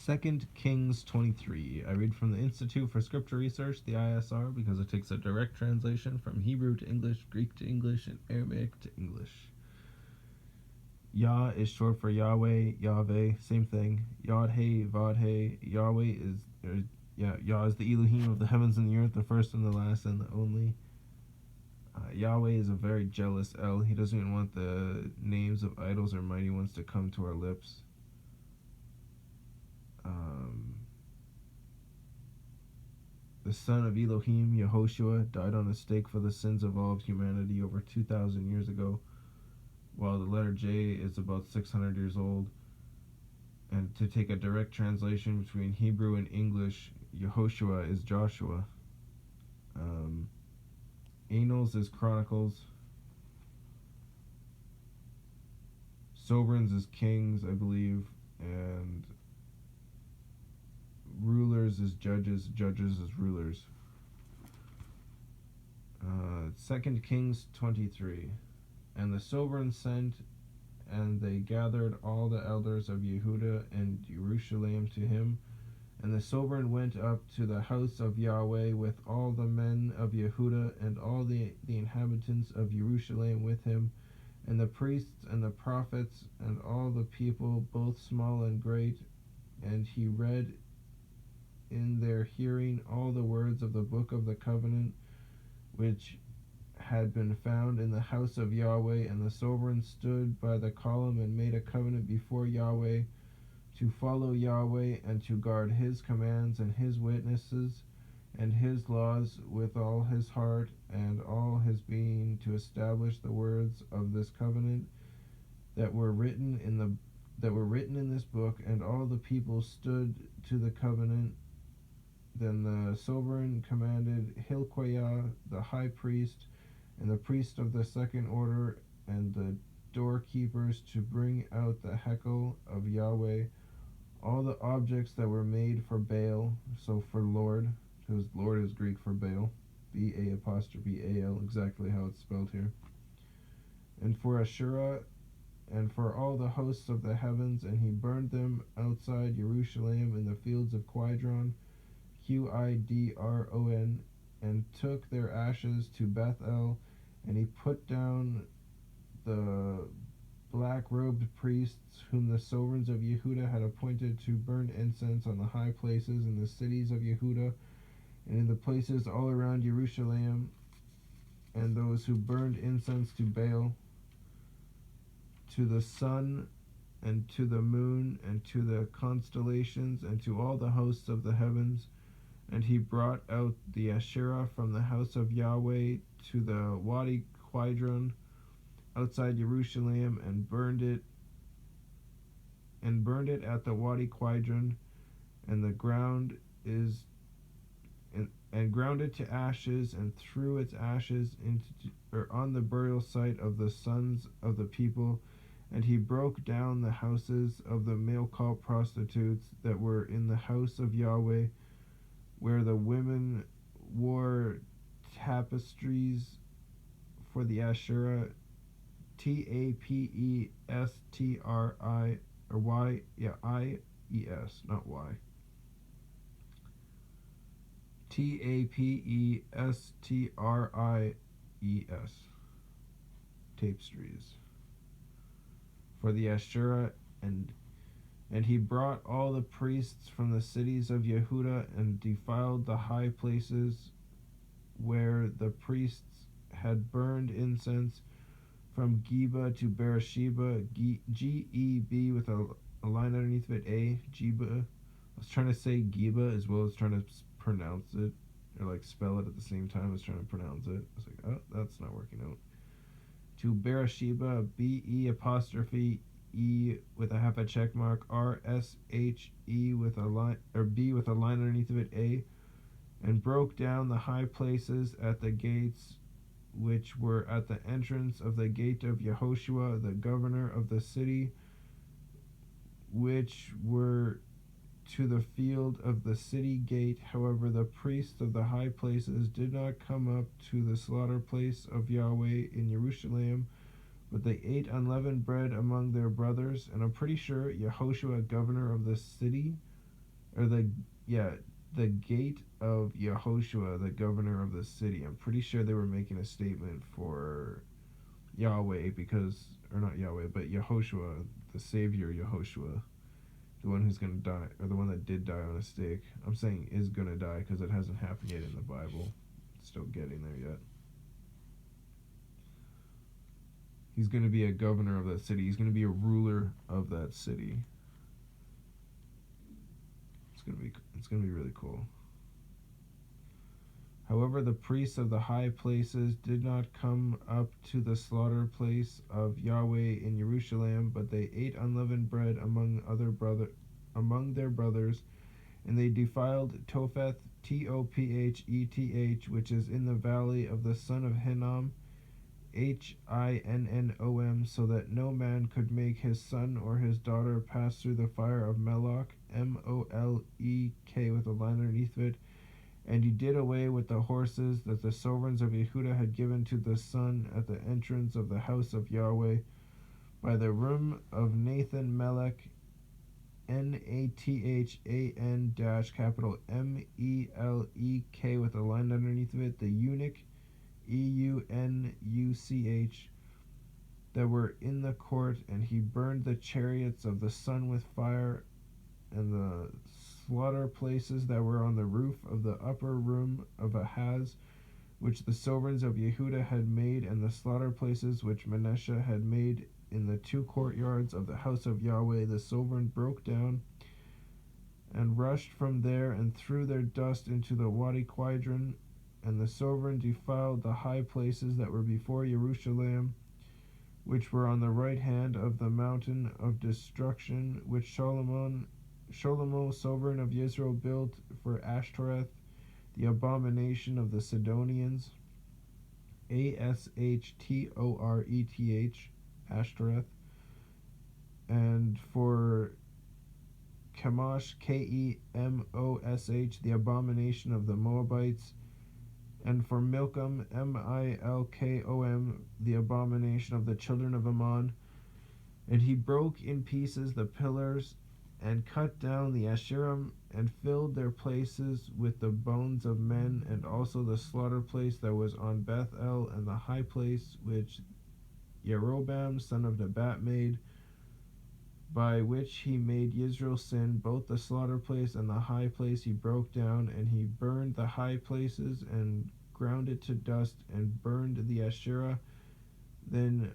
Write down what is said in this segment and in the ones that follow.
2 Kings 23. I read from the Institute for Scripture Research, the ISR, because it takes a direct translation from Hebrew to English, Greek to English, and Arabic to English. Yah is short for Yahweh, YahWeh, same thing. Yod He, Vod He. Yahweh is, Yah is the Elohim of the heavens and the earth, the first and the last and the only. Yahweh is a very jealous El. He doesn't even want the names of idols or mighty ones to come to our lips. The son of Elohim, Yehoshua, died on a stake for the sins of all of humanity over 2,000 years ago, while the letter J is about 600 years old. And to take a direct translation between Hebrew and English, Yehoshua is Joshua. Annals is Chronicles. Sovereigns is Kings, I believe. And rulers is Judges. Judges is rulers. 2 Kings 23. And the sovereigns sent, and they gathered all the elders of Yehuda and Jerusalem to him. And the sovereign went up to the house of Yahweh with all the men of Yehuda and all the inhabitants of Jerusalem with him, and the priests and the prophets and all the people, both small and great. And he read in their hearing all the words of the book of the covenant, which had been found in the house of Yahweh. And the sovereign stood by the column and made a covenant before Yahweh to follow Yahweh and to guard his commands and his witnesses and his laws with all his heart and all his being, to establish the words of this covenant that were written in this book. And all the people stood to the covenant. Then the sovereign commanded Hilkiah the high priest and the priest of the second order and the doorkeepers to bring out the hekel of Yahweh, all the objects that were made for Baal, so for Lord, because Lord is Greek for Baal, B-A'-Al, exactly how it's spelled here, and for Asherah, and for all the hosts of the heavens. And he burned them outside Jerusalem in the fields of Quidron, Qidron, and took their ashes to Bethel. And he put down the black-robed priests whom the sovereigns of Yehuda had appointed to burn incense on the high places in the cities of Yehuda and in the places all around Jerusalem, and those who burned incense to Baal, to the sun and to the moon and to the constellations and to all the hosts of the heavens. And he brought out the Asherah from the house of Yahweh to the Wadi Quidron outside Jerusalem, and burned it at the Wadi Quidron, and ground it to ashes, and threw its ashes on the burial site of the sons of the people. And he broke down the houses of the male cult prostitutes that were in the house of Yahweh, where the women wore tapestries for the Asherah, Tapestri, or I-E-S, not Y. Tapestries, tapestries for the Asherah. And he brought all the priests from the cities of Yehuda and defiled the high places where the priests had burned incense, from Geba to Beersheba, G-E-B with a line underneath of it, A, Geba. I was trying to say Geba as well as trying to pronounce it, or like spell it at the same time as trying to pronounce it. I was like, oh, that's not working out. To Beersheba, B-E apostrophe E with a half a check mark, R-S-H-E with a line, or B with a line underneath of it, A, and broke down the high places at the gates which were at the entrance of the gate of Yehoshua, the governor of the city, which were to the field of the city gate. However, the priests of the high places did not come up to the slaughter place of Yahweh in Jerusalem, but they ate unleavened bread among their brothers. And I'm pretty sure Yehoshua, governor of the city, or the gate of Yehoshua, the governor of the city. I'm pretty sure they were making a statement for YahWeh or not YahWeh, but Yehoshua, the Savior Yehoshua, the one who's going to die, or the one that did die on a stake. I'm saying is going to die because it hasn't happened yet in the Bible. It's still getting there yet. He's going to be a governor of that city. He's going to be a ruler of that city. It's going to be really cool. However, the priests of the high places did not come up to the slaughter place of YahWeh in Jerusalem, but they ate unleavened bread among their brothers, and they defiled Topheth, Topheth, which is in the valley of the son of Hinnom, Hinnom, so that no man could make his son or his daughter pass through the fire of Moloch, Molek, with a line underneath it. And he did away with the horses that the sovereigns of Yehuda had given to the sun at the entrance of the house of YahWeh, by the room of Nathan Melech, Nathan capital Melek with a line underneath of it, the eunuch, Eunuch, that were in the court, and he burned the chariots of the sun with fire, and the slaughter places that were on the roof of the upper room of Ahaz, which the sovereigns of Yehuda had made, and the slaughter places which Manasseh had made in the two courtyards of the house of YahWeh. The sovereign broke down and rushed from there and threw their dust into the Wadi Quidron, and the sovereign defiled the high places that were before Jerusalem, which were on the right hand of the mountain of destruction, which Shlomo, sovereign of Israel, built for Ashtoreth, the abomination of the Sidonians, Ashtoreth, Ashtoreth, and for Chemosh, Kemosh, the abomination of the Moabites, and for Milcom, Milkom, the abomination of the children of Ammon. And he broke in pieces the pillars, and cut down the Asherim, and filled their places with the bones of men, and also the slaughter place that was on Bethel, and the high place which Jeroboam son of Nebat made, by which he made Israel sin. Both the slaughter place and the high place he broke down, and he burned the high places, and ground it to dust, and burned the Asherah. Then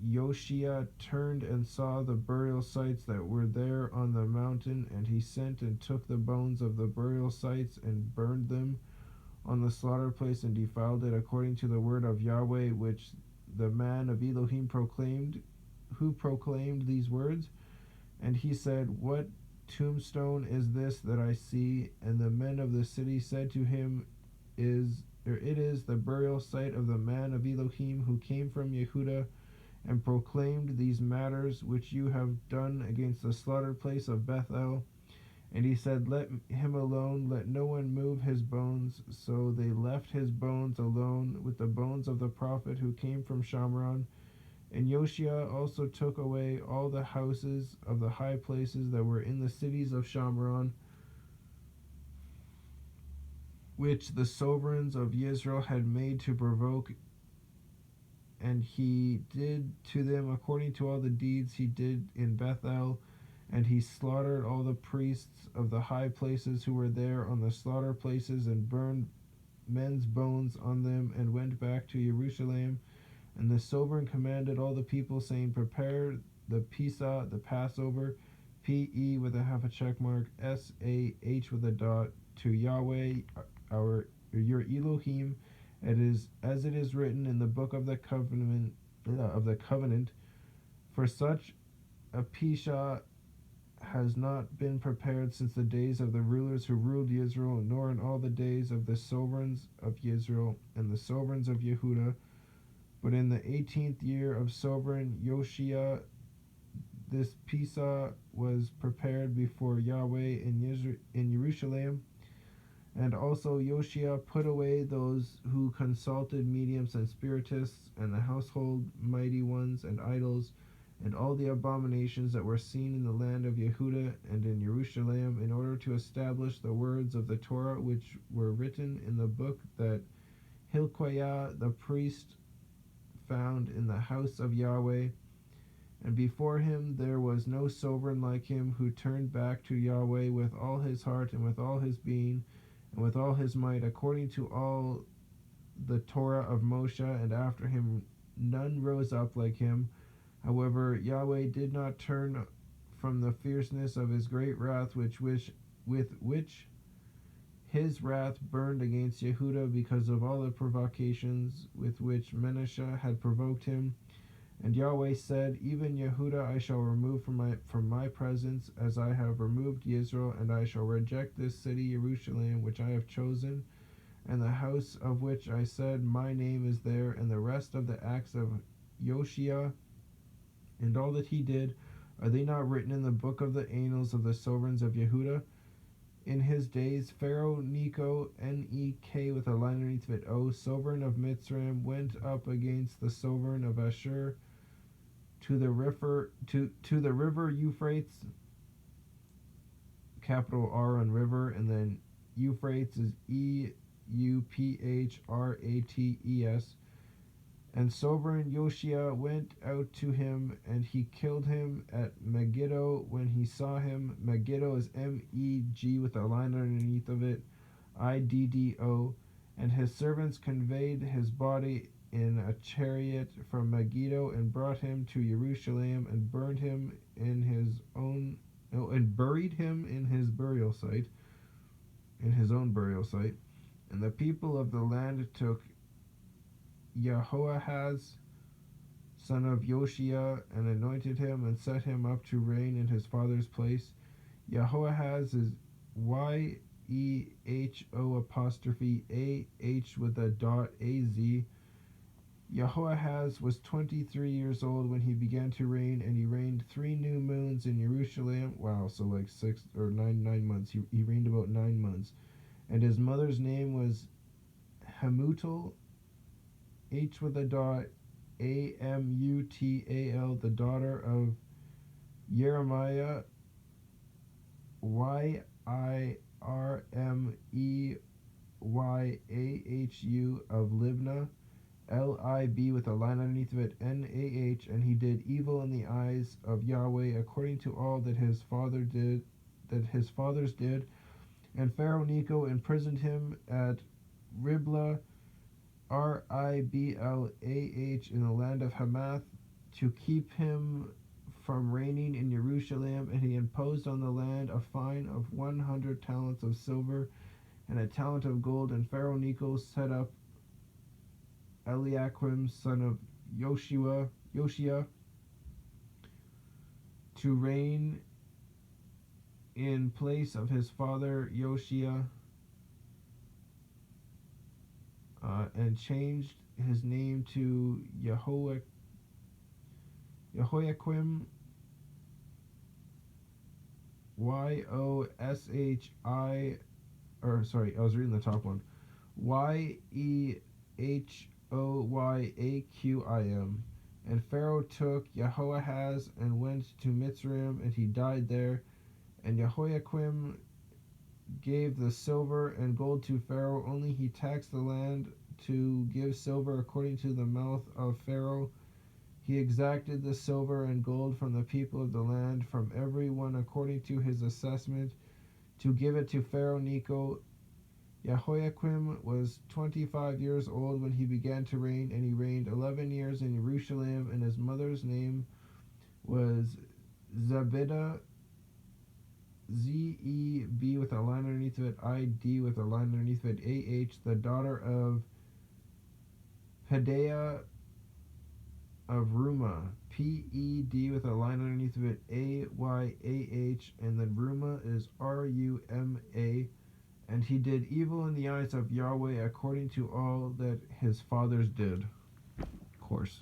Yoshia turned and saw the burial sites that were there on the mountain, and he sent and took the bones of the burial sites and burned them on the slaughter place, and defiled it according to the word of YahWeh, which the man of Elohim proclaimed, who proclaimed these words. And he said, What tombstone is this that I see? And the men of the city said to him, It is the burial site of the man of Elohim who came from Yehuda, and proclaimed these matters which you have done against the slaughter place of Bethel. And he said, Let him alone, let no one move his bones. So they left his bones alone with the bones of the prophet who came from Shamron. And Yoshia also took away all the houses of the high places that were in the cities of Shamron, which the sovereigns of Israel had made to provoke. And he did to them according to all the deeds he did in Bethel. And he slaughtered all the priests of the high places who were there on the slaughter places, and burned men's bones on them, and went back to Jerusalem. And the sovereign commanded all the people, saying, Prepare the Pesach, the Passover, P-E with a half a check mark, S-A-H with a dot, to YahWeh, your Elohim. It is as it is written in the book of the covenant, for such a Pesach has not been prepared since the days of the rulers who ruled Israel, nor in all the days of the sovereigns of Israel and the sovereigns of Yehuda. But in the 18th year of sovereign Yoshia, this Pesach was prepared before YahWeh in Jerusalem. And also Yoshia put away those who consulted mediums and spiritists, and the household mighty ones and idols, and all the abominations that were seen in the land of Yehuda and in Jerusalem, in order to establish the words of the Torah which were written in the book that Hilkiah the priest found in the house of Yahweh. And before him there was no sovereign like him, who turned back to Yahweh with all his heart and with all his being and with all his might, according to all the Torah of Moshe, and after him none rose up like him. However, Yahweh did not turn from the fierceness of his great wrath, with which his wrath burned against Yehuda, because of all the provocations with which Manasseh had provoked him. And Yahweh said, Even Yehuda I shall remove from my presence, as I have removed Israel, and I shall reject this city Jerusalem, which I have chosen, and the house of which I said, My name is there, and the rest of the acts of Yehoshua, and all that he did, are they not written in the book of the annals of the sovereigns of Yehuda? In his days, Pharaoh Necho, Nek with a line underneath of it, O, sovereign of Mitzrayim, went up against the sovereign of Ashur to the river Euphrates, capital R on river, and then Euphrates is Euphrates, and sovereign Yehoshua went out to him, and he killed him at Megiddo when he saw him. Megiddo is Meg with a line underneath of it, Iddo, and his servants conveyed his body in a chariot from Megiddo and brought him to Jerusalem and buried him in his own burial site, And the people of the land took Jehoahaz, son of Yehoshua, and anointed him and set him up to reign in his father's place. Jehoahaz is YEHO' with a dot AZ. Jehoahaz was 23 years old when he began to reign, and he reigned 3 new moons in Jerusalem. Wow, so like 6 or 9 months. He reigned about 9 months. And his mother's name was Hamutal, H with a dot, Amutal, the daughter of Jeremiah, Yirmeyahu of Libnah, Lib with a line underneath of it, Nah, and he did evil in the eyes of Yahweh, according to all that his fathers did. And Pharaoh Necho imprisoned him at Riblah, Riblah, in the land of Hamath, to keep him from reigning in Jerusalem, and he imposed on the land a fine of 100 talents of silver and a talent of gold. And Pharaoh Necho set up Eliakim, son of Yoshia, to reign in place of his father Yoshia, and changed his name to Jehoiakim, I was reading the top one, Yehoyaqim. And Pharaoh took Jehoahaz and went to Mitzrayim, and he died there. And Jehoiakim gave the silver and gold to Pharaoh, only he taxed the land to give silver according to the mouth of Pharaoh. He exacted the silver and gold from the people of the land, from every one according to his assessment, to give it to Pharaoh Necho. Jehoiakim was 25 years old when he began to reign, and he reigned 11 years in Jerusalem, and his mother's name was Zebidah, Zeb with a line underneath of it, Id with a line underneath of it, the daughter of Pedaiah of Rumah, Ped with a line underneath of it, Ayah, and then Rumah is Ruma. And he did evil in the eyes of Yahweh according to all that his fathers did. Of course.